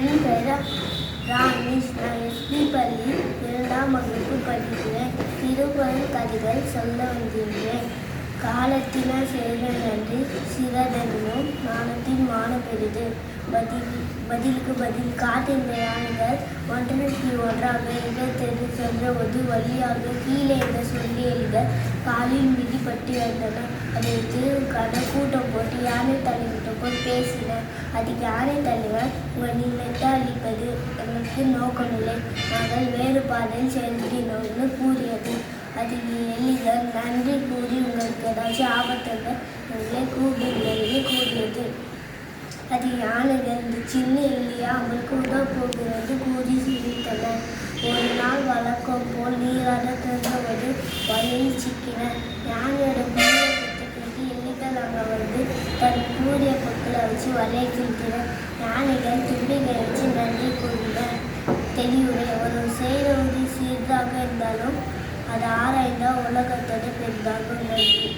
என் பெயர் ராமேஷ். நான் எஸ்பி பள்ளி 2ஆம் வகுப்பு படிக்கிறேன். திருக்குறள் கதைகள் சொல்ல வந்திருக்கிறேன். காலத்தினால் செய்த நன்றி சிறதென்னும் ஞானத்தின் மான பெரிது. பதிலுக்கு பதில் காத்திருந்த யானைகள் ஒன்றற்கு ஒன்றாக இடத்தெரு சென்றபோது வழியாக கீழே என்ற சொல்லி எழுத காலில் மிதிப்பட்டு வந்தன. அதற்கு கூட்டம் போட்டு யானை தலைவர்கிட்ட போய் பேசின. அதுக்கு யானை தலைவர், உங்கள் நிலத்தை அளிப்பது எங்களுக்கு நோக்கமில்லை, நாங்கள் வேறு பாதையில் செல்கிறோம்னு கூறியது. அதுக்கு எலிகள் நன்றி கூறி உங்களுக்கு ஏதாச்சும் ஆபத்துங்க எங்களை கூப்பிடுங்க கூறியது. அது யானைகள் இந்த சின்ன எலியா அவங்களுக்கு உதவ போகிறது கூறி சிரித்தன. ஒரு நாள் வழக்கம் போல் நீராட திறந்தபோது வலையில் சிக்கின. யானையோட கூறிய புத்தகத்தை எலிகள் அங்கே வந்து தன் கூறிய பொருட்களை வச்சு வலையை கிழித்தன. யானைகள் தும்பிகளை வச்சு நன்றி கூறின. தெளிவுரை: ஒரு செய்கிற உதவி சிறிதாக இருந்தாலும் அதை ஆராய்ந்தால் உலகத்தோடு பெரிதாக நன்றி.